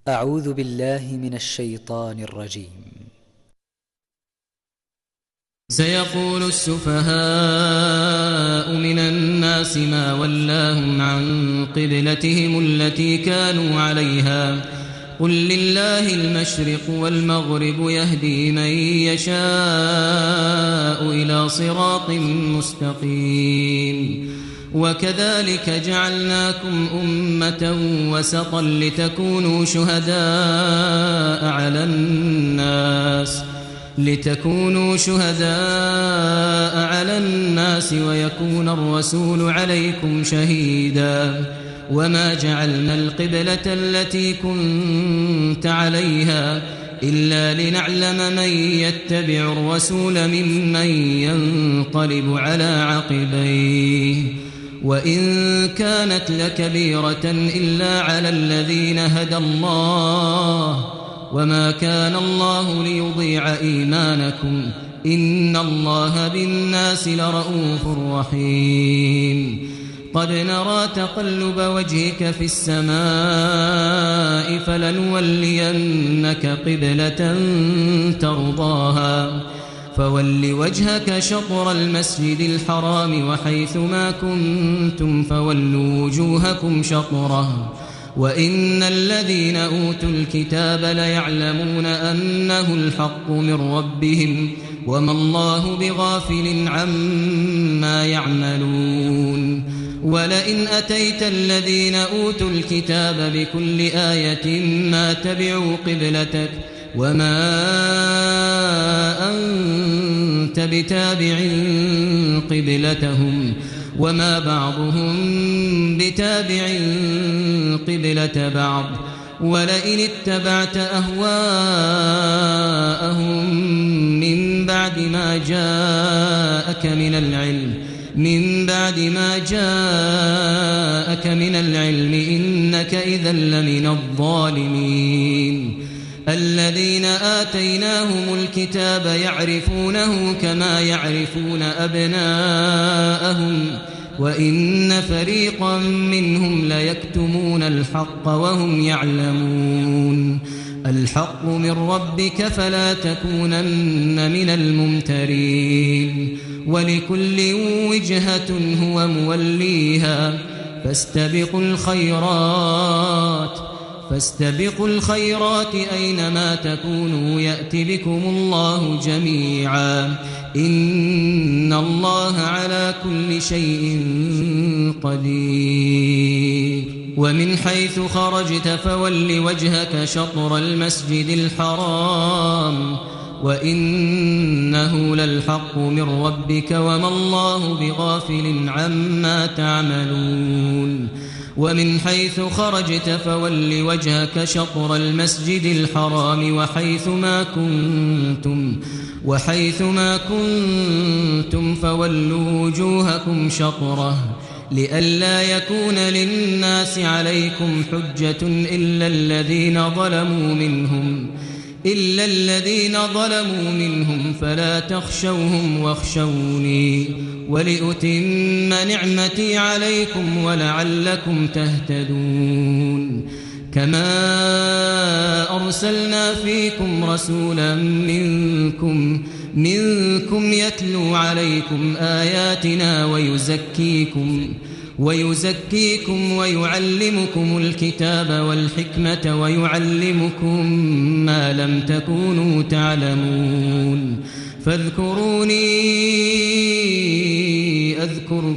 أعوذ بالله من الشيطان الرجيم. سيقول السفهاء من الناس ما ولاهم عن قبلتهم التي كانوا عليها قل لله المشرق والمغرب يهدي من يشاء إلى صراط مستقيم وكذلك جعلناكم أمة وسطا لتكونوا شهداء على الناس ويكون الرسول عليكم شهيدا وما جعلنا القبلة التي كنت عليها إلا لنعلم من يتبع الرسول ممن ينقلب على عقبيه وإن كانت لكبيرة إلا على الذين هدى الله وما كان الله ليضيع إيمانكم إن الله بالناس لرؤوف رحيم قد نرى تقلب وجهك في السماء فلنولينك قبلة ترضاها فول وجهك شطر المسجد الحرام وحيث ما كنتم فولوا وجوهكم شطره وإن الذين أوتوا الكتاب ليعلمون أنه الحق من ربهم وما الله بغافل عما يعملون ولئن أتيت الذين أوتوا الكتاب بكل آية ما تبعوا قبلتك وما أنت بتابع قبلتهم وما بعضهم بتابع قبلة بعض ولئن اتبعت أهواءهم من بعد ما جاءك من العلم إنك إذا لمن الظالمين الذين آتيناهم الكتاب يعرفونه كما يعرفون أبناءهم وإن فريقا منهم ليكتمون الحق وهم يعلمون الحق من ربك فلا تكونن من الممترين ولكل وجهة هو موليها فاستبقوا الخيرات أينما تكونوا يأت بكم الله جميعا إن الله على كل شيء قدير ومن حيث خرجت فول وجهك شطر المسجد الحرام وإنه للحق من ربك وما الله بغافل عما تعملون ومن حيث خرجت فول وجهك شطر المسجد الحرام وحيث ما كنتم فولوا وجوهكم شطره لئلا يكون للناس عليكم حجة إلا الذين ظلموا منهم فلا تخشوهم واخشوني ولأتم نعمتي عليكم ولعلكم تهتدون كما أرسلنا فيكم رسولا منكم يتلو عليكم آياتنا ويزكيكم ويعلمكم الكتاب والحكمة ويعلمكم ما لم تكونوا تعلمون فاذكروني أذكركم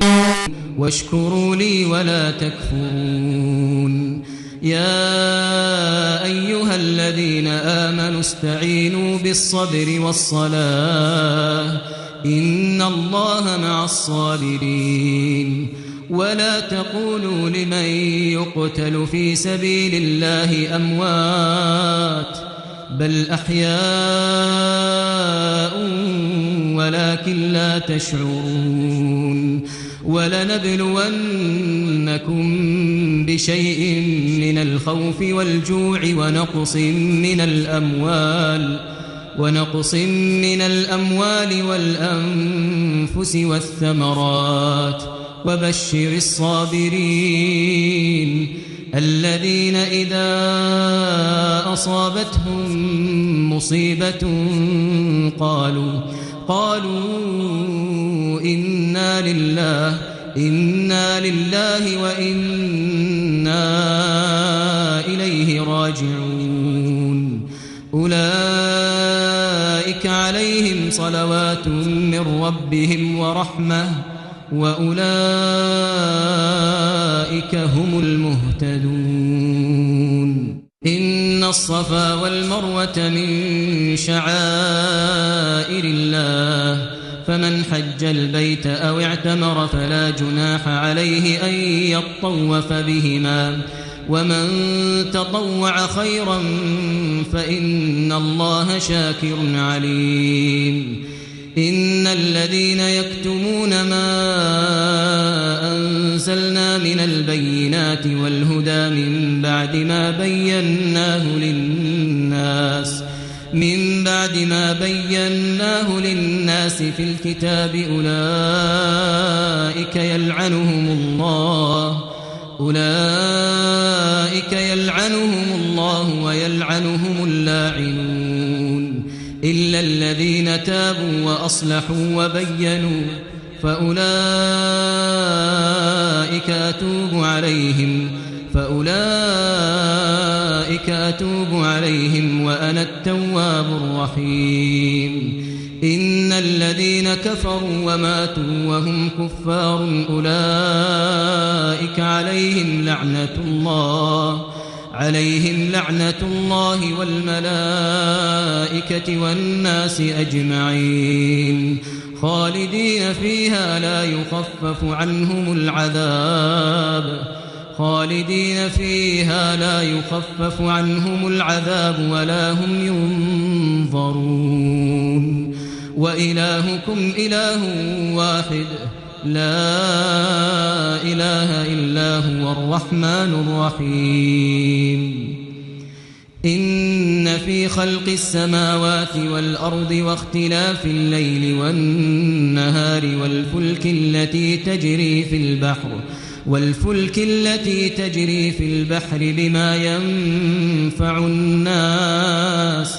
واشكروا لي ولا تكفرون يا أيها الذين آمنوا استعينوا بالصبر والصلاة إن الله مع الصابرين ولا تقولوا لمن يقتل في سبيل الله أموات بل أحياء ولكن لا تشعرون ولنبلونكم بشيء من الخوف والجوع ونقص من الأموال والأنفس والثمرات وبشر الصابرين الذين إذا أصابتهم مصيبة قالوا إنا لله وإنا إليه راجعون أولئك عليهم صلوات من ربهم ورحمة وأولئك هم المهتدون إن الصفا والمروة من شعائر الله فمن حج البيت أو اعتمر فلا جناح عليه أن يطوف بهما ومن تطوع خيرا فإن الله شاكر عليم إن الذين يكتمون ما أنزلنا من البينات والهدى من بعد ما بيناه للناس في الكتاب أولئك يلعنهم الله ويلعنهم اللاعنون إلا الذين تابوا وأصلحوا وبينوا فأولئك أتوب عليهم وأنا التواب الرحيم إن الذين كفروا وماتوا وهم كفار أولئك عليهم لعنة الله والملائكة والناس أجمعين خالدين فيها لا يخفف عنهم العذاب ولا هم ينظرون وإلهكم إله واحد لا إله إلا هو الرحمن الرحيم إن في خلق السماوات والأرض واختلاف الليل والنهار والفلك التي تجري في البحر بما ينفع الناس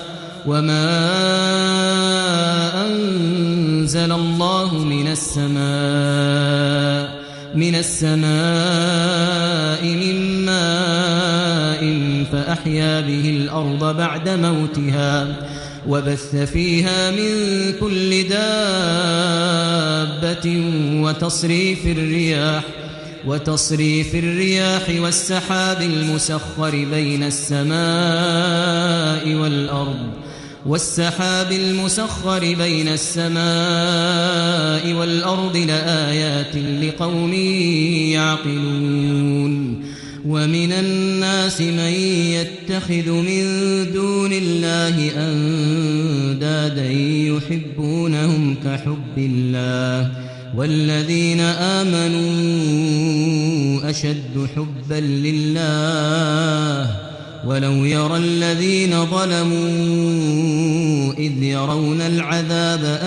وما أنزل الله من السماء من ماء فأحيا به الأرض بعد موتها وبث فيها من كل دابة وتصريف الرياح والسحاب المسخر بين السماء والأرض لآيات لقوم يعقلون ومن الناس من يتخذ من دون الله أندادا يحبونهم كحب الله والذين آمنوا أشد حبا لله ولو يرى الذين ظلموا إذ يرون العذاب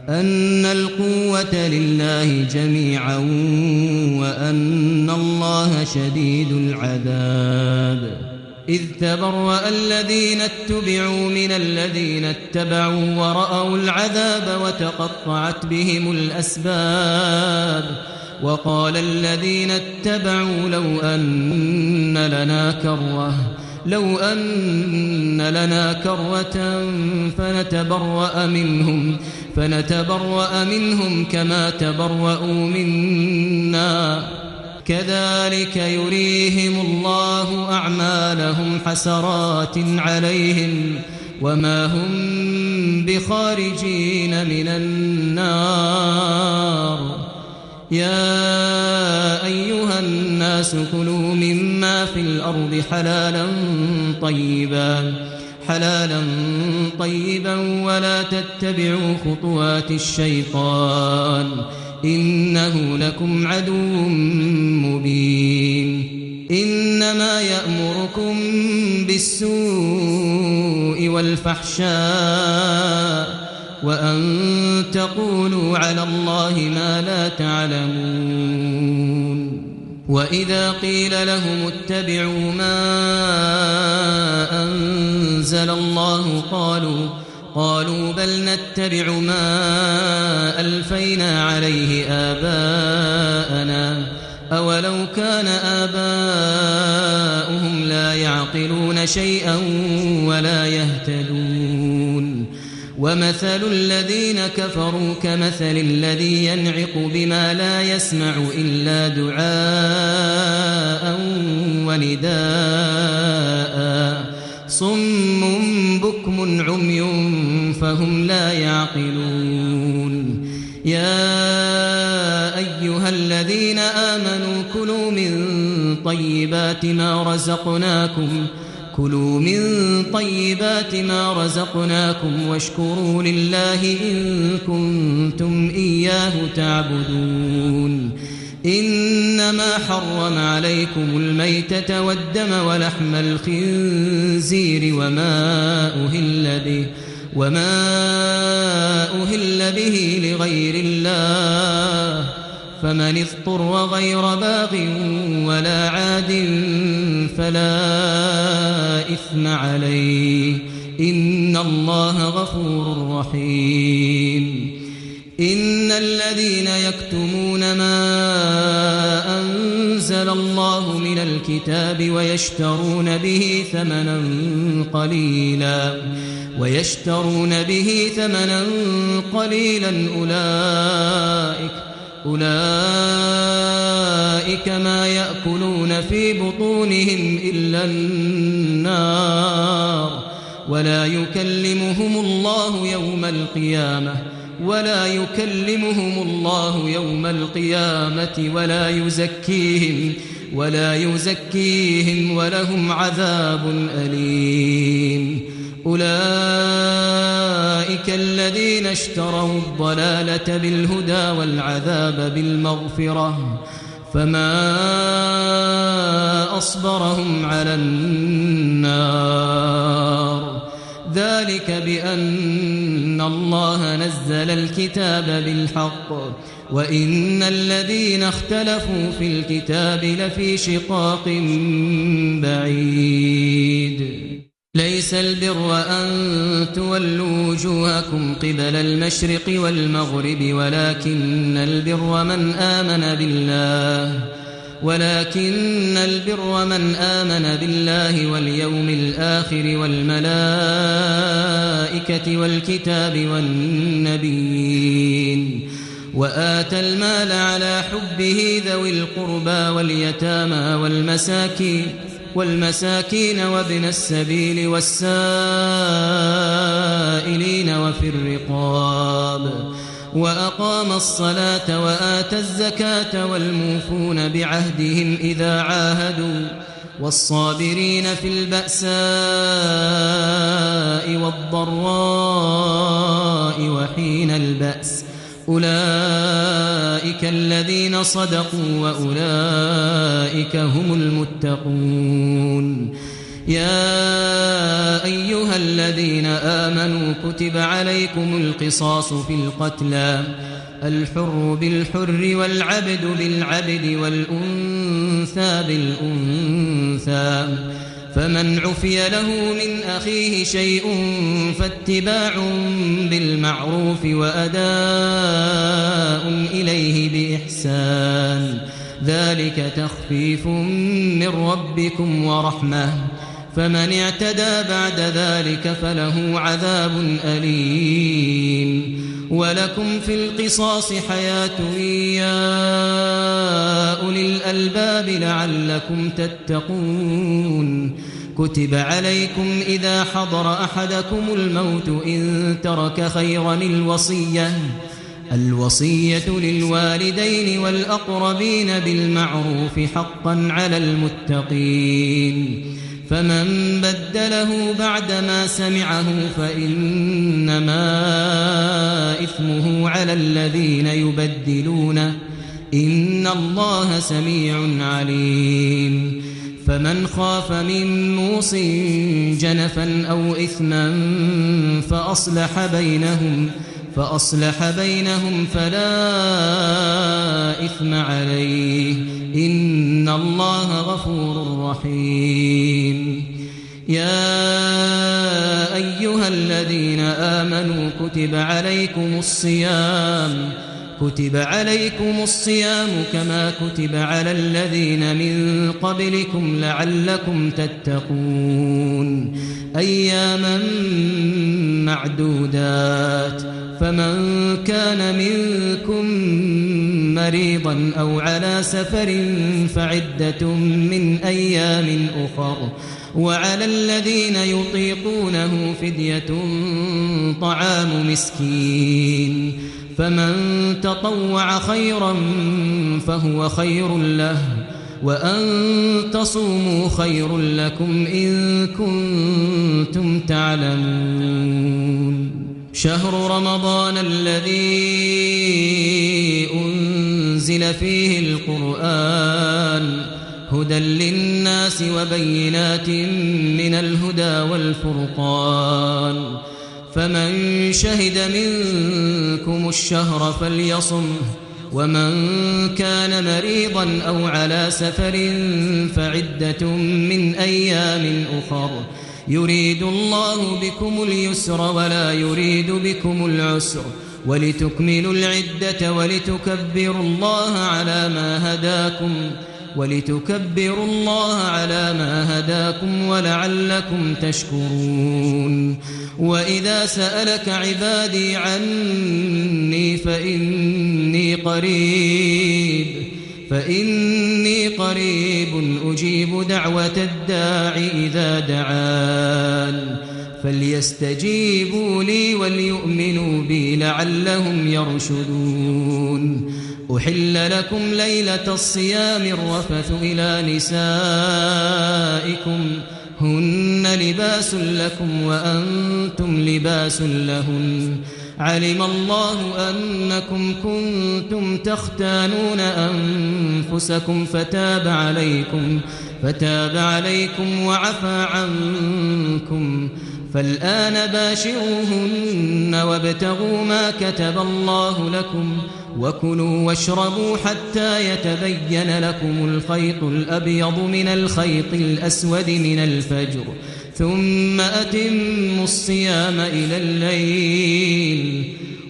أن القوة لله جميعا وأن الله شديد العذاب إذ تبرأ الذين اتبعوا من الذين اتبعوا ورأوا العذاب وتقطعت بهم الأسباب وقال الذين اتبعوا لو أن لنا كرة فنتبرأ منهم كما تبرأوا منا كذلك يريهم الله أعمالهم حسرات عليهم وما هم بخارجين من النار يا أيها الناس كلوا مما في الأرض حلالا طيبا ولا تتبعوا خطوات الشيطان إنه لكم عدو مبين إنما يأمركم بالسوء والفحشاء وأن تقولوا على الله ما لا تعلمون وإذا قيل لهم اتبعوا ما أنزل الله قالوا بل نتبع ما ألفينا عليه آباءنا أولو كان آباؤهم لا يعقلون شيئا ولا يهتدون ومثل الذين كفروا كمثل الذي ينعق بما لا يسمع إلا دعاء ونداء صم بكم عمي فهم لا يعقلون يا أيها الذين آمنوا كلوا من طيبات ما رزقناكم واشكروا لله إن كنتم إياه تعبدون إنما حرم عليكم الميتة والدم ولحم الخنزير وما أهل به لغير الله فمن اضطر غير باغ ولا عاد فلا إثم عليه إن الله غفور رحيم إن الذين يكتمون ما أنزل الله من الكتاب ويشترون به ثمنا قليلا أولئك ما يأكلون في بطونهم إلا النار ولا يكلمهم الله يوم القيامة ولا يزكيهم ولهم عذاب أليم أولئك الذين اشتروا الضلالة بالهدى والعذاب بالمغفرة فما أصبرهم على النار ذلك بأن الله نزل الكتاب بالحق وإن الذين اختلفوا في الكتاب لفي شقاق بعيد ليس البر أن تولوا وجوهكم قبل المشرق والمغرب ولكن البر من آمن بالله واليوم الآخر والملائكة والكتاب والنبيين وآتى المال على حبه ذوي القربى واليتامى والمساكين وابن السبيل والسائلين وفي الرقاب وأقام الصلاة وآتى الزكاة والموفون بعهدهم إذا عاهدوا والصابرين في البأساء والضراء وحين البأس أولئك الذين صدقوا وأولئك هم المتقون يا أيها الذين آمنوا كتب عليكم القصاص في القتلى الحر بالحر والعبد بالعبد والأنثى بالأنثى فمن عفي له من أخيه شيء فاتباع بالمعروف وأداء إليه بإحسان ذلك تخفيف من ربكم ورحمة فمن اعتدى بعد ذلك فله عذاب أليم ولكم في القصاص حياة يا أولي الألباب لعلكم تتقون كتب عليكم إذا حضر أحدكم الموت إن ترك خيرا الوصية للوالدين والأقربين بالمعروف حقا على المتقين فمن بدله بعدما سمعه فإنما إثمه على الذين يبدلونه إن الله سميع عليم فمن خاف من موص جنفا أو إثما فأصلح بينهم فلا إثم عليه إن الله غفور رحيم يا أيها الذين آمنوا كتب عليكم الصيام كما كتب على الذين من قبلكم لعلكم تتقون أياما معدودات فمن كان منكم مريضا أو على سفر فعدة من أيام أخر وعلى الذين يطيقونه فدية طعام مسكين فمن تطوع خيرا فهو خير له وأن تصوموا خير لكم إن كنتم تعلمون شهر رمضان الذي أنزل فيه القرآن هدى للناس وبينات من الهدى والفرقان فمن شهد منكم الشهر فليصمه ومن كان مريضا أو على سفر فعدة من أيام أخر يريد الله بكم اليسر ولا يريد بكم العسر ولتكملوا العدة ولتكبروا الله على ما هداكم ولعلكم تشكرون وإذا سألك عبادي عني فإني قريب أجيب دعوة الداع إذا دعان فليستجيبوا لي وليؤمنوا بي لعلهم يرشدون أحل لكم ليلة الصيام الرفث إلى نسائكم هن لباس لكم وأنتم لباس لهن علم الله أنكم كنتم تختانون أنفسكم فتاب عليكم وعفى عنكم فالآن باشروهن وابتغوا ما كتب الله لكم وكلوا واشربوا حتى يتبين لكم الخيط الأبيض من الخيط الأسود من الفجر ثم أتموا الصيام إلى الليل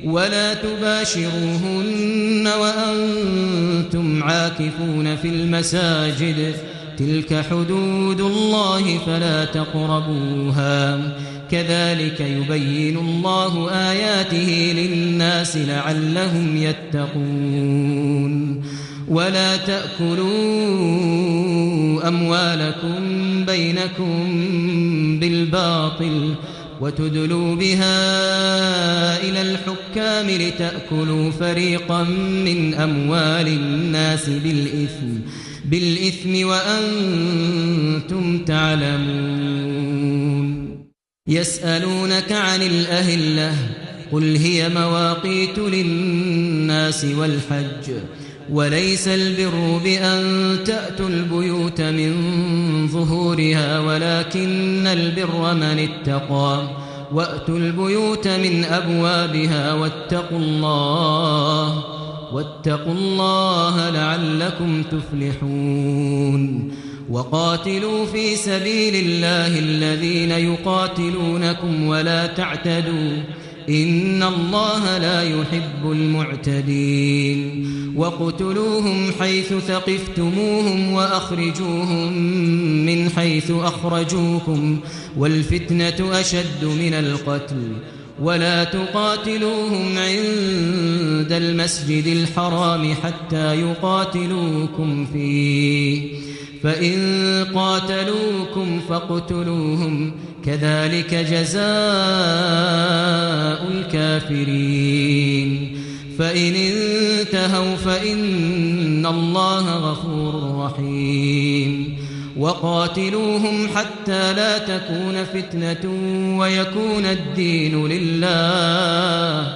ولا تباشروهن وأنتم عاكفون في المساجد تلك حدود الله فلا تقربوها كذلك يبين الله آياته للناس لعلهم يتقون ولا تأكلوا أموالكم بينكم بالباطل وتدلوا بها إلى الحكام لتأكلوا فريقا من أموال الناس بالإثم وأنتم تعلمون يسألونك عن الأهلة قل هي مواقيت للناس والحج وليس البر بأن تأتوا البيوت من ظهورها ولكن البر من اتقى وأتوا البيوت من أبوابها واتقوا الله لعلكم تفلحون وقاتلوا في سبيل الله الذين يقاتلونكم ولا تعتدوا إن الله لا يحب المعتدين وقتلوهم حيث ثقفتموهم وأخرجوهم من حيث أخرجوكم والفتنة أشد من القتل ولا تقاتلوهم عند المسجد الحرام حتى يقاتلوكم فيه فإن قاتلوكم فاقتلوهم كذلك جزاء الكافرين فإن انتهوا فإن الله غفور رحيم وقاتلوهم حتى لا تكون فتنة ويكون الدين لله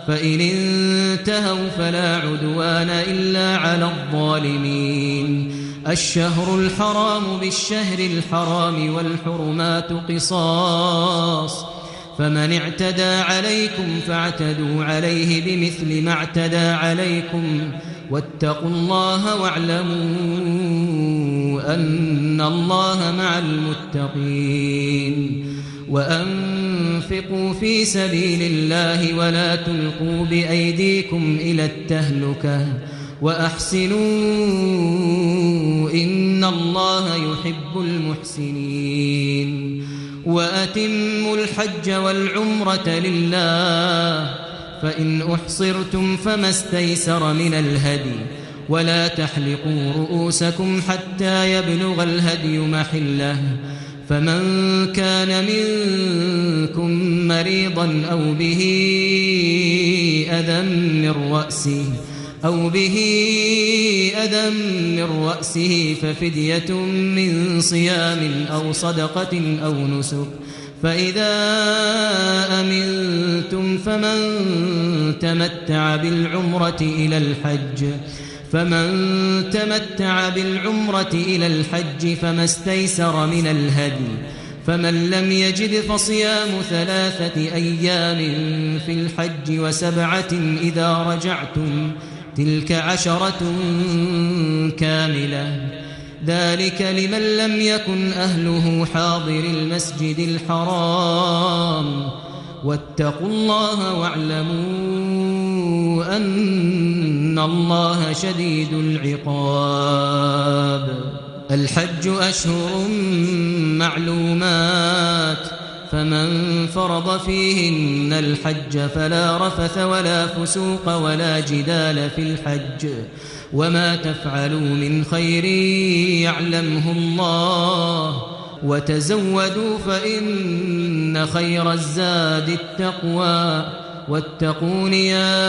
فإن انتهوا فلا عدوان إلا على الظالمين الشهر الحرام بالشهر الحرام والحرمات قصاص فمن اعتدى عليكم فاعتدوا عليه بمثل ما اعتدى عليكم واتقوا الله واعلموا أن الله مع المتقين وأنفقوا في سبيل الله ولا تلقوا بأيديكم إلى التهلكة وأحسنوا إن الله يحب المحسنين وأتموا الحج والعمرة لله فإن أحصرتم فما استيسر من الهدي ولا تحلقوا رؤوسكم حتى يبلغ الهدي محله فمن كان منكم مريضا أو به أذى من رأسه ففدية من صيام أو صدقة أو نسك فإذا أمنتم فمن تمتع بالعمرة إلى الحج فما استيسر من الهدي فمن لم يجد فصيام 3 أيام في الحج و7 إذا رجعتم تلك 10 كاملة ذلك لمن لم يكن أهله حاضر المسجد الحرام واتقوا الله واعلموا أن الله شديد العقاب الحج أشهر معلومات فمن فرض فيهن الحج فلا رفث ولا فسوق ولا جدال في الحج وما تفعلوا من خير يعلمه الله وتزودوا فإن خير الزاد التقوى واتقون يا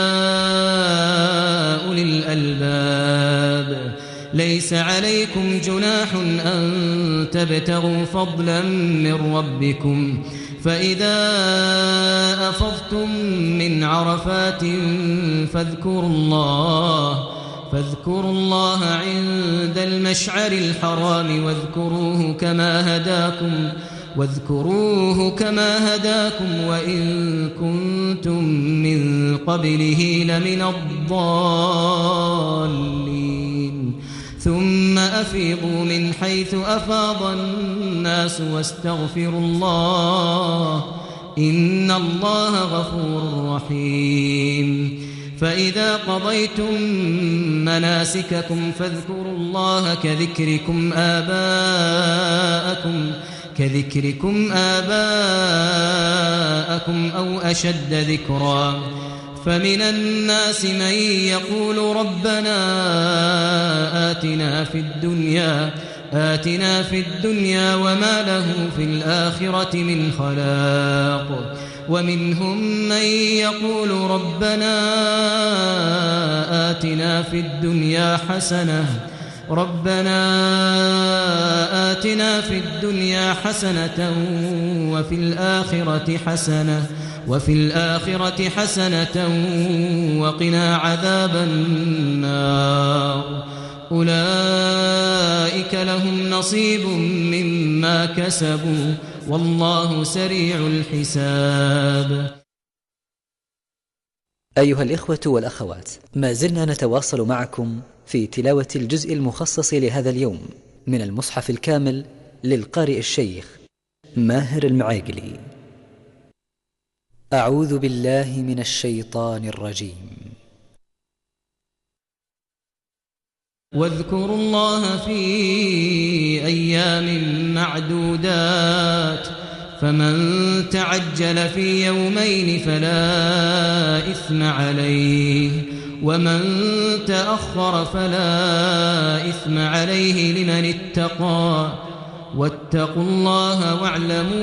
أولي الألباب ليس عليكم جناح أن تبتغوا فضلا من ربكم فإذا أفضتم من عرفات فاذكروا الله عند المشعر الحرام واذكروه كما هداكم وإن كنتم من قبله لمن الضالين ثم أفيضوا من حيث أفاض الناس واستغفروا الله إن الله غفور رحيم فإذا قضيتم مناسككم فاذكروا الله كذكركم آباءكم أو أشد ذكرا فمن الناس من يقول ربنا آتنا في الدنيا وما له في الآخرة من خلاق ومنهم من يقول ربنا آتنا في الدنيا حسنة وفي الآخرة حسنة وقنا عذاب النار أولئك لهم نصيب مما كسبوا والله سريع الحساب. أيها الإخوة والأخوات، ما زلنا نتواصل معكم في تلاوة الجزء المخصص لهذا اليوم من المصحف الكامل للقارئ الشيخ ماهر المعاقلي. أعوذ بالله من الشيطان الرجيم. واذكروا الله في أيام معدودات فمن تعجل في يومين فلا إثم عليه ومن تأخر فلا إثم عليه لمن اتقى واتقوا الله واعلموا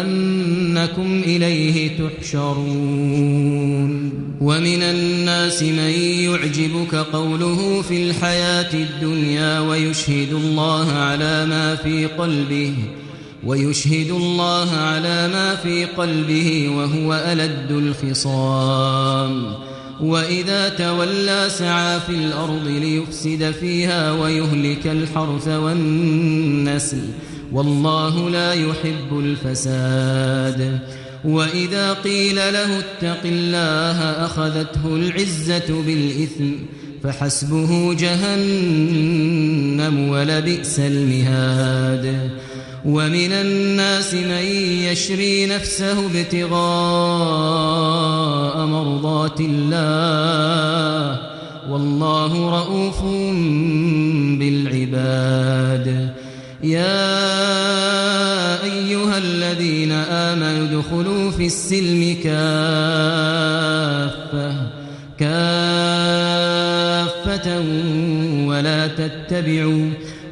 أنكم إليه تحشرون. ومن الناس من يعجبك قوله في الحياة الدنيا ويشهد الله على ما في قلبه وهو ألد الخصام وإذا تولى سعى في الأرض ليفسد فيها ويهلك الحرث والنسل والله لا يحب الفساد وإذا قيل له اتق الله أخذته العزة بالإثم فحسبه جهنم ولبئس المهاد ومن الناس من يشري نفسه ابتغاء مرضات الله والله رؤوف بالعباد يا أيها الذين آمنوا ادخلوا في السلم كافة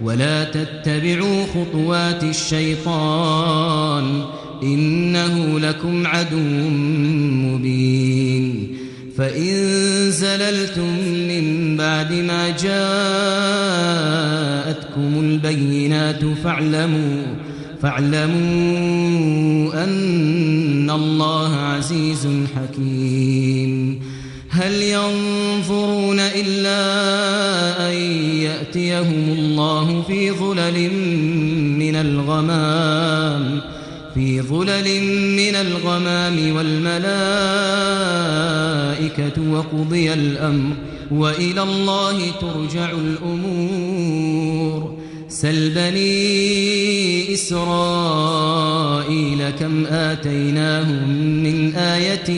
ولا تتبعوا خطوات الشيطان إنه لكم عدو مبين فإن زللتم من بعد ما جاءتكم البينات فاعلموا أن الله عزيز حكيم هل ينظرون إلا أن يأتيهم الله في ظلل من الغمام والملائكة وقضي الأمر وإلى الله ترجع الأمور سل بني إسرائيل كم آتيناهم من آية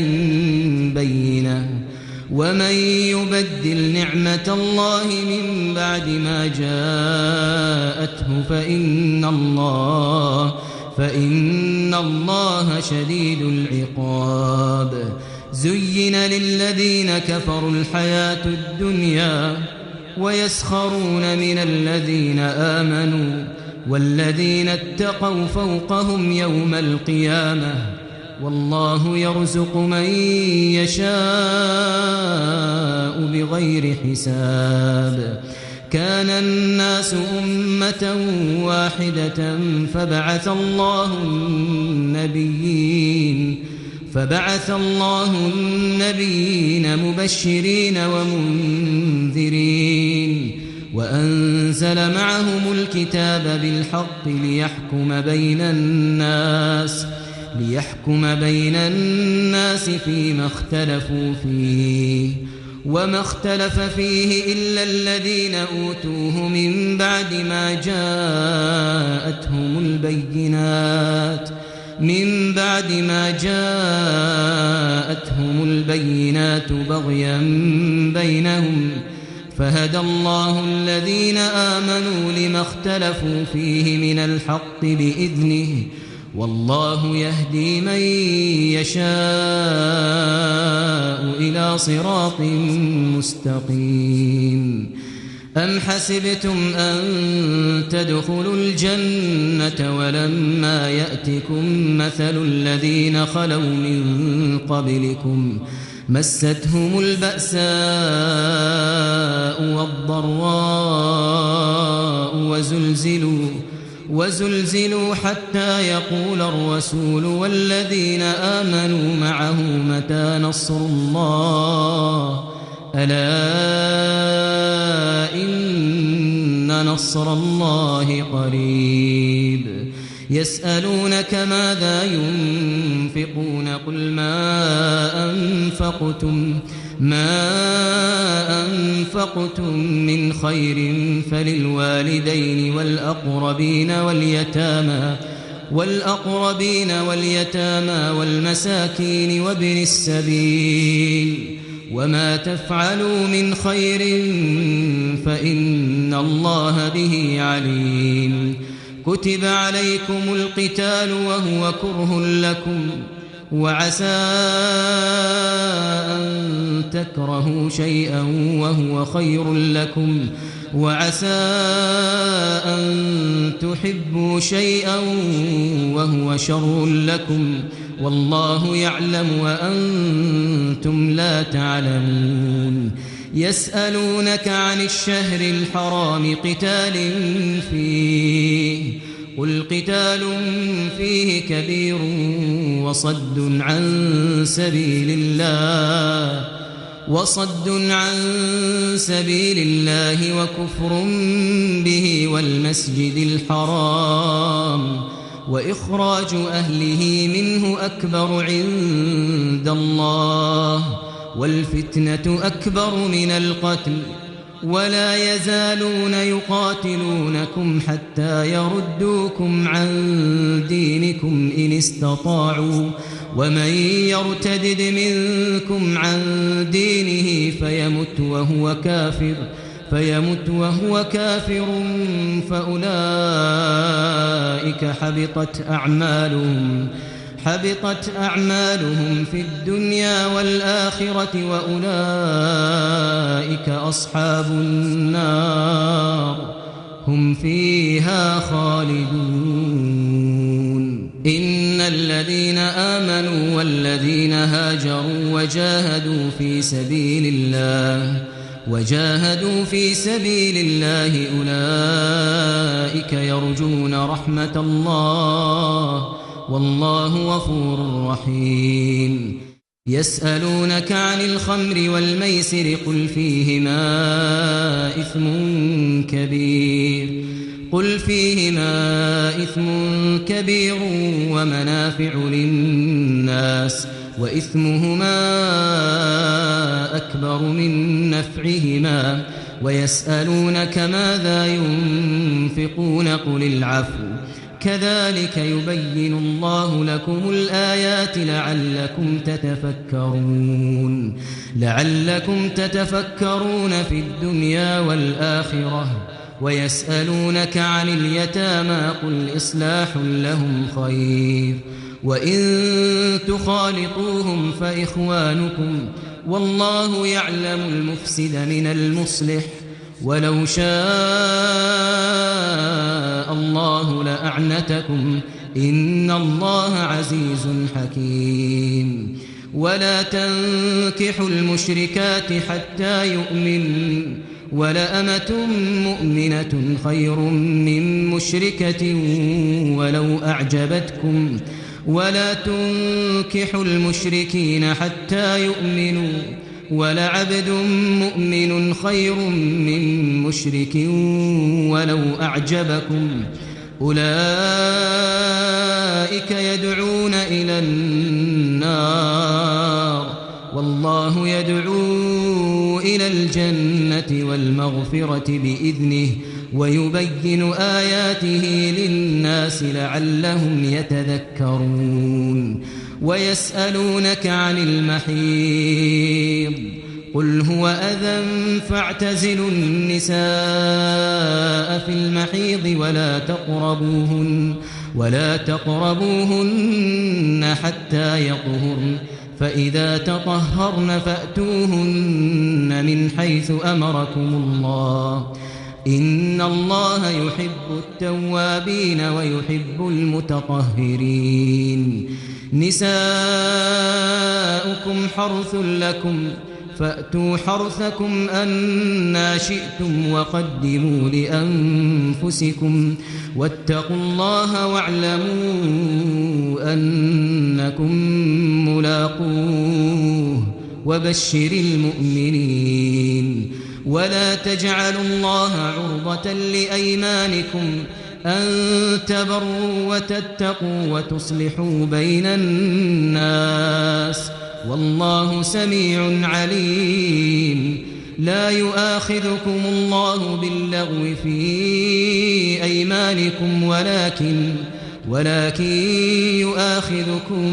بينة ومن يبدل نعمة الله من بعد ما جاءته فإن الله شديد العقاب زين للذين كفروا الحياة الدنيا ويسخرون من الذين آمنوا والذين اتقوا فوقهم يوم القيامة والله يرزق من يشاء بغير حساب كان الناس أمة واحدة فبعث الله النبيين مبشرين ومنذرين وأنزل معهم الكتاب بالحق ليحكم بين الناس فيما اختلفوا فيه وما اختلف فيه إلا الذين أوتوه من بعد ما جاءتهم البينات بغيا بينهم فهدى الله الذين آمنوا لما اختلفوا فيه من الحق بإذنه والله يهدي من يشاء إلى صراط مستقيم أم حسبتم أن تدخلوا الجنة ولما يأتكم مثل الذين خلوا من قبلكم مستهم البأساء والضراء وزلزلوا حتى يقول الرسول والذين آمنوا معه متى نصر الله ألا إن نصر الله قريب يسألونك ماذا ينفقون قل ما أنفقتم من خير فللوالدين والأقربين واليتامى والمساكين وابن السبيل وما تفعلوا من خير فإن الله به عليم كتب عليكم القتال وهو كره لكم وعسى أن تكرهوا شيئا وهو خير لكم وعسى أن تحبوا شيئا وهو شر لكم والله يعلم وأنتم لا تعلمون يسألونك عن الشهر الحرام قتال فيه قل قتال فيه كبير وصد عن سبيل الله وكفر به والمسجد الحرام وإخراج أهله منه أكبر عند الله والفتنة أكبر من القتل ولا يزالون يقاتلونكم حتى يردوكم عن دينكم إن استطاعوا ومن يرتدد منكم عن دينه فيمت وهو كافر فأولئك حبطت أعمالهم في الدنيا والآخرة وأولئك أصحاب النار هم فيها خالدون إن الذين آمنوا والذين هاجروا وجاهدوا في سبيل الله أولئك يرجون رحمة الله والله غفور رحيم يسألونك عن الخمر والميسر قل فيهما إثم كبير ومنافع للناس وإثمهما أكبر من نفعهما ويسألونك ماذا ينفقون قل العفو كذلك يبين الله لكم الآيات لعلكم تتفكرون في الدنيا والآخرة ويسألونك عن اليتامى قل إصلاح لهم خير وإن تخالطوهم فإخوانكم والله يعلم المفسد من المصلح ولو شاء الله لأعنتكم إن الله عزيز حكيم ولا تنكحوا المشركات حتى يؤمنوا ولأمة مؤمنة خير من مشركة ولو أعجبتكم ولا تنكحوا المشركين حتى يؤمنوا ولعبد مؤمن خير من مشرك ولو أعجبكم أولئك يدعون إلى النار والله يدعو إلى الجنة والمغفرة بإذنه ويبين آياته للناس لعلهم يتذكرون ويسألونك عن المحيض قل هو أذى فاعتزلوا النساء في المحيض ولا تقربوهن حتى يطهرن فإذا تطهرن فأتوهن من حيث أمركم الله إن الله يحب التوابين ويحب المتطهرين نساؤكم حرث لكم فأتوا حرثكم أنى شئتم وقدموا لأنفسكم واتقوا الله واعلموا أنكم ملاقوه وبشر المؤمنين ولا تجعلوا الله عرضة لأيمانكم أن تبروا وتتقوا وتصلحوا بين الناس والله سميع عليم لا يؤاخذكم الله باللغو في أيمانكم ولكن يؤاخذكم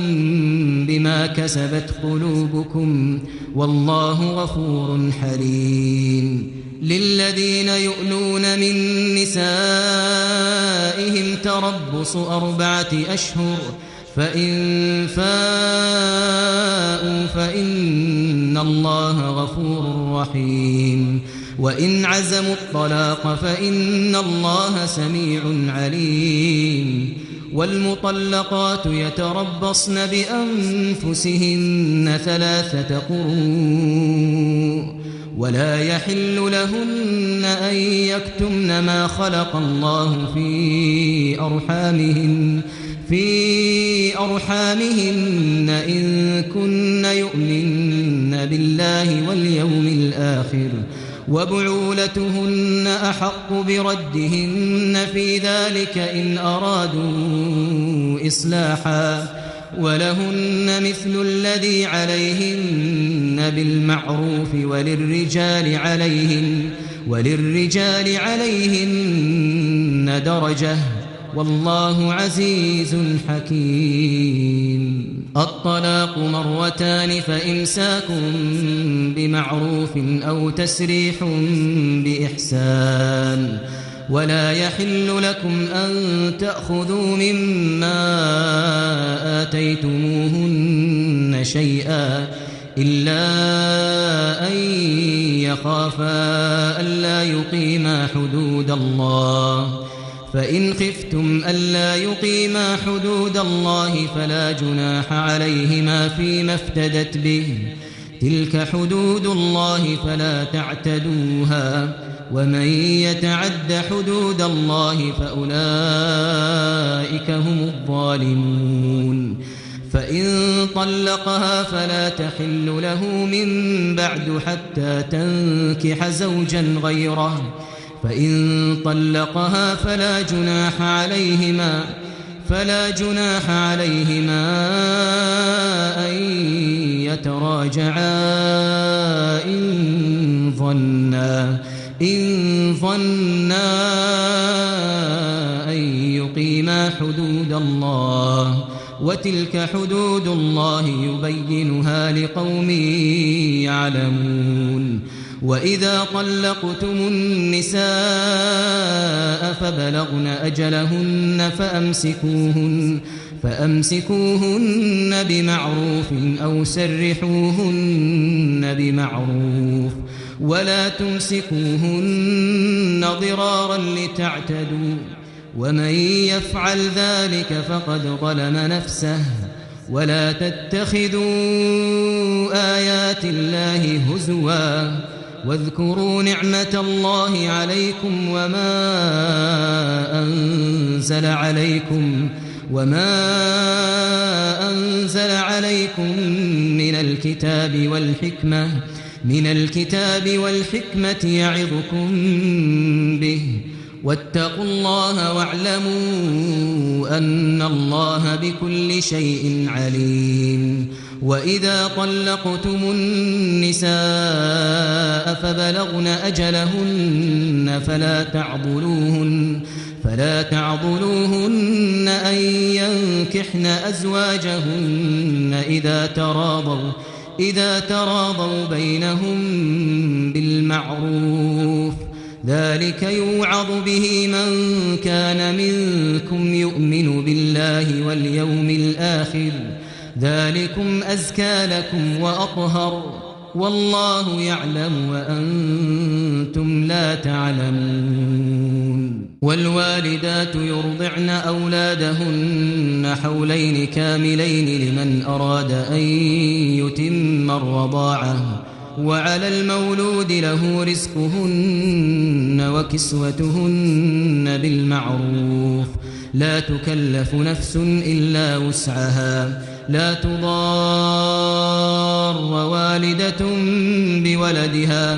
بما كسبت قلوبكم والله غفور حليم للذين يؤلون من نسائهم تربص 4 أشهر فإن فاءوا فإن الله غفور رحيم وإن عزموا الطلاق فإن الله سميع عليم والمطلقات يتربصن بأنفسهن 3 قروء ولا يحل لهن أن يكتمن ما خلق الله في أرحامهن إن كن يؤمن بالله واليوم الآخر وبعولتهن أحق بردهن في ذلك إن أرادوا إصلاحا ولهن مثل الذي عليهن بالمعروف وللرجال عليهن درجة والله عزيز حكيم. الطلاق مرتان فإمساك بمعروف أو تسريح بإحسان ولا يحل لكم أن تأخذوا مما آتيتموهن شيئا إلا أن يخافا ألا يقيما حدود الله فإن خفتم ألا يقيما حدود الله فلا جناح عليهما فيما افتدت به تلك حدود الله فلا تعتدوها ومن يتعد حدود الله فأولئك هم الظالمون. فإن طلقها فلا تحل له من بعد حتى تنكح زوجا غيره فإن طلقها فلا جناح عليهما أن يتراجعا إن ظنا أن يقيما حدود الله وتلك حدود الله يبينها لقوم يعلمون. وإذا طلقتم النساء فبلغن أجلهن فأمسكوهن بمعروف أو سرحوهن بمعروف ولا تمسكوهن ضرارا لتعتدوا ومن يفعل ذلك فقد ظلم نفسه. ولا تتخذوا آيات الله هزوا واذكروا نعمة الله عليكم وما أنزل عليكم من الكتاب والحكمة يعظكم به واتقوا الله واعلموا أن الله بكل شيء عليم. وإذا طلقتم النساء فبلغن أجلهن فلا تعضلوهن أن ينكحن أزواجهن إذا تراضوا بينهم بالمعروف ذلك يوعظ به من كان منكم يؤمن بالله واليوم الآخر ذلكم أزكى لكم وأطهر والله يعلم وأنتم لا تعلمون. والوالدات يرضعن أولادهن حولين كاملين لمن أراد أن يتم الرضاعة وعلى المولود له رزقهن وكسوتهن بالمعروف لا تكلف نفس إلا وسعها لا تضار والدة بولدها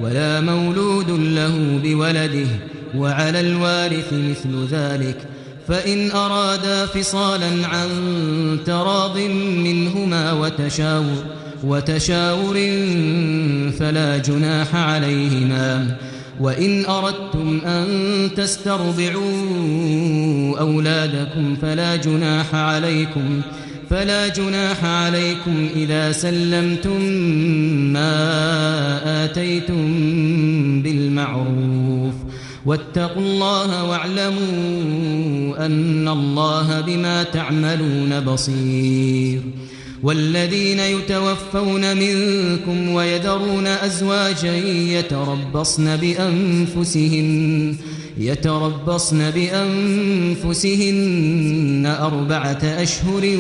ولا مولود له بولده وعلى الوارث مثل ذلك فإن أرادا فصالا عن تراض منهما وتشاور فلا جناح عليهما. وإن أردتم أن تسترضعوا أولادكم فلا جناح عليكم إذا سلمتم ما آتيتم بالمعروف واتقوا الله واعلموا أن الله بما تعملون بصير. والذين يتوفون منكم ويذرون أزواجا يتربصن بأنفسهن 4 أشهر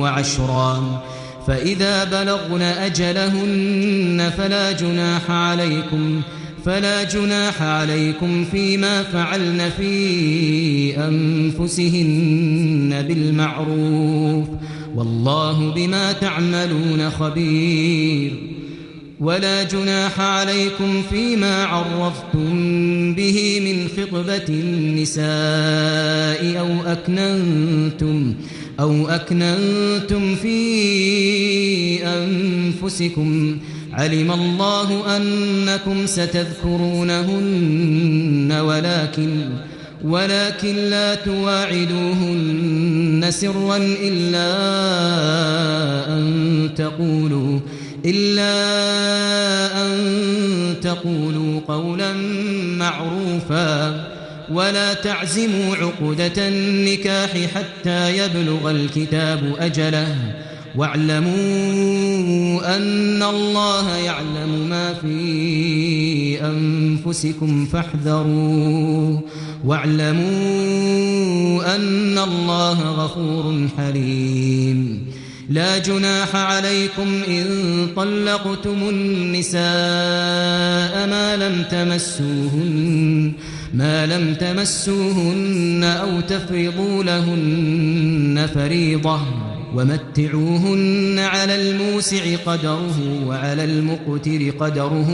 وعشرا فإذا بلغن أجلهن فلا جناح عليكم فيما فعلن في أنفسهن بالمعروف والله بما تعملون خبير. ولا جناح عليكم فيما عرضتم به من خطبة النساء أو أكننتم في أنفسكم علم الله أنكم ستذكرونهن ولكن لا تواعدوهن سرا إلا أن تقولوا قولا معروفا ولا تعزموا عقدة النكاح حتى يبلغ الكتاب أجله واعلموا أن الله يعلم ما في أنفسكم فاحذروه واعلموا أن الله غفور حليم لا جناح عليكم إن طلقتم النساء ما لم تمسوهن أو تفرضوا لهن فريضة ومتعوهن على الموسع قدره وعلى المقتر قدره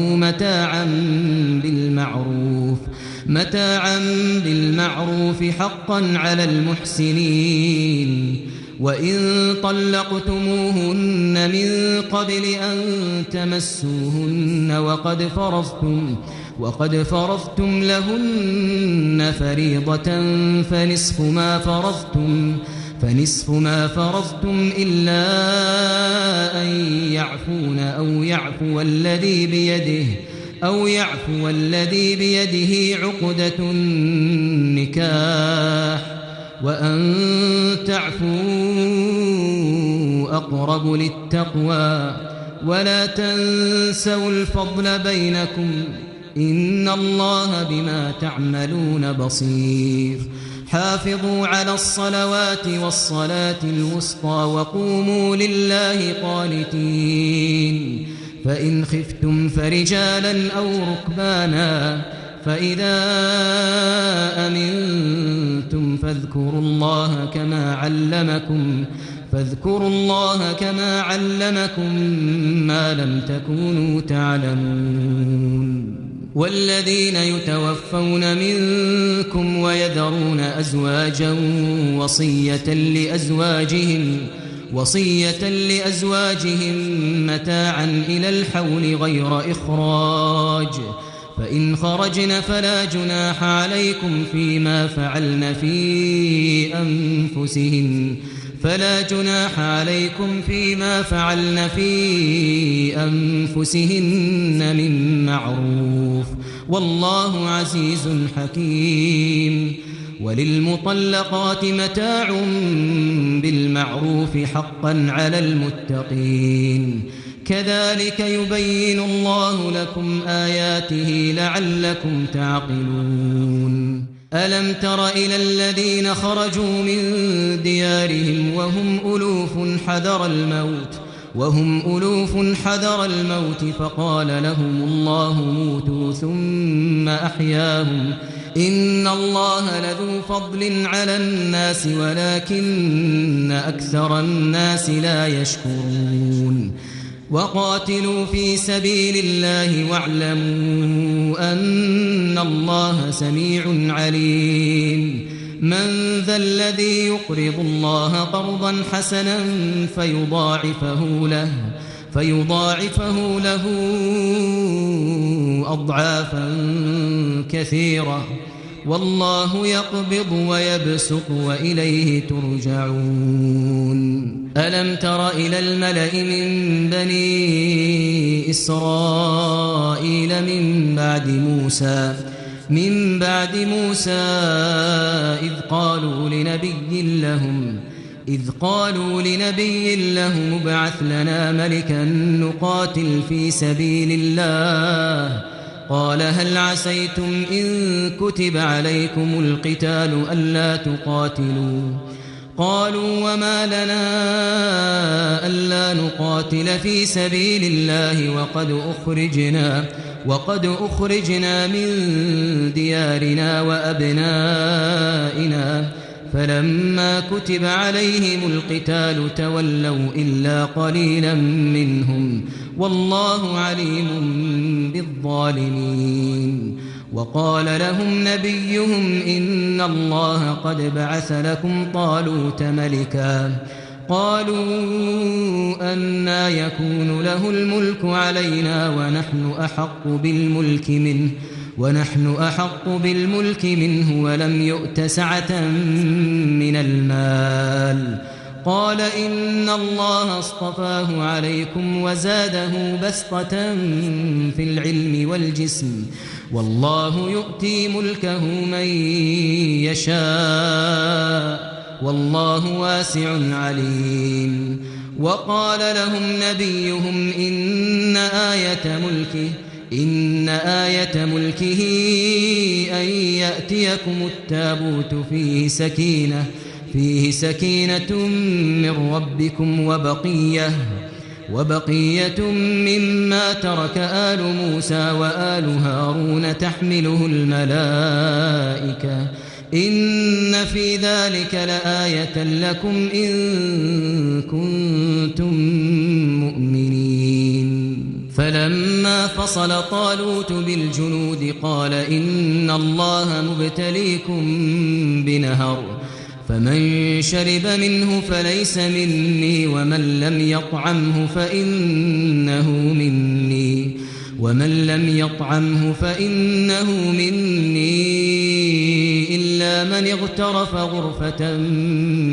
متاعا بالمعروف حقا على المحسنين وإن طلقتموهن من قبل أن تمسوهن وقد فرضتم لهن فريضة فنصف ما فرضتم إلا أن يعفون أو يعفو الذي بيده عقدة النكاح وأن تعفوا أقرب للتقوى ولا تنسوا الفضل بينكم إن الله بما تعملون بصير حافظوا على الصلوات والصلاة الوسطى وقوموا لله قانتين فإن خفتم فرجالا أو ركبانا فإذا أمنتم فاذكروا الله كما علمكم ما لم تكونوا تعلمون والذين يتوفون منكم ويذرون أزواجا وصية لأزواجهم متاعا إلى الحول غير إخراج فإن خرجن فلا جناح عليكم فيما فعلن في أنفسهن من معروف والله عزيز حكيم وللمطلقات متاع بالمعروف حقا على المتقين كذلك يبين الله لكم آياته لعلكم تعقلون ألم تر إلى الذين خرجوا من ديارهم وهم ألوف حذر الموت فقال لهم الله موتوا ثم أحياهم إن الله لذو فضل على الناس ولكن أكثر الناس لا يشكرون وقاتلوا في سبيل الله واعلموا أن الله سميع عليم من ذا الذي يقرض الله قرضا حسنا فيضاعفه له أضعافا كثيرة والله يقبض ويبسط وإليه ترجعون ألم تر إلى الملأ من بني إسرائيل من بعد موسى إذ قالوا لنبي لهم ابعث لنا ملكا نقاتل في سبيل الله قال هل عسيتم إن كتب عليكم القتال ألا تقاتلوا قالوا وما لنا ألا نقاتل في سبيل الله وقد أخرجنا من ديارنا وأبنائنا فلما كتب عليهم القتال تولوا إلا قليلا منهم والله عليم بالظالمين. وقال لهم نبيهم إن الله قد بعث لكم طالوت ملكا. قالوا أنى يكون له الملك علينا ونحن أحق بالملك منه ولم يؤت سعة من المال. قال إن الله اصطفاه عليكم وزاده بسطة في العلم والجسم والله يؤتي ملكه من يشاء والله واسع عليم. وقال لهم نبيهم إن آية ملكه أن يأتيكم التابوت فيه سكينة من ربكم وبقية مما ترك آل موسى وآل هارون تحمله الملائكة إن في ذلك لآية لكم إن كنتم مؤمنين. فلما فصل طالوت بالجنود قال إن الله مبتليكم بنهر فمن شرب منه فليس مني ومن لم يطعمه فإنه مني إلا من اغترف غرفة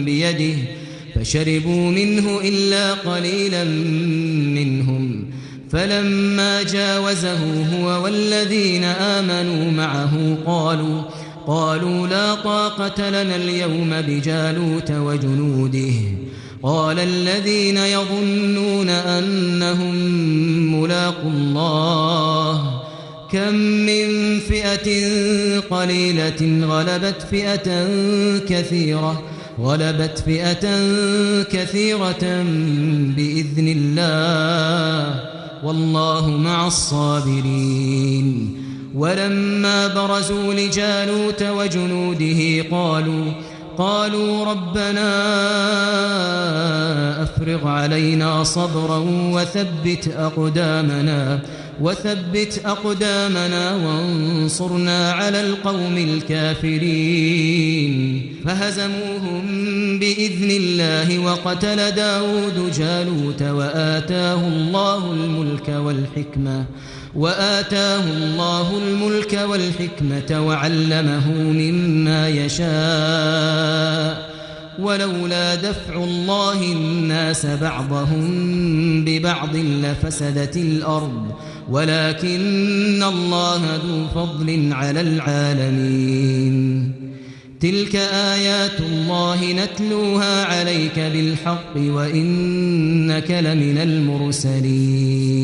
بيده فشربوا منه إلا قليلا منهم. فلما جاوزه هو والذين آمنوا معه قالوا لا طاقة لنا اليوم بجالوت وجنوده. قال الذين يظنون أنهم ملاقو الله كم من فئة قليلة غلبت فئة كثيرة بإذن الله والله مع الصابرين. ولما برزوا لجالوت وجنوده قالوا ربنا أفرغ علينا صبرا وثبت أقدامنا وانصرنا على القوم الكافرين. فهزموهم بإذن الله وقتل داود جالوت وآتاه الله الملك والحكمة وعلمه مما يشاء. ولولا دفع الله الناس بعضهم ببعض لفسدت الأرض ولكن الله ذو فضل على العالمين. تلك آيات الله نتلوها عليك بالحق وإنك لمن المرسلين.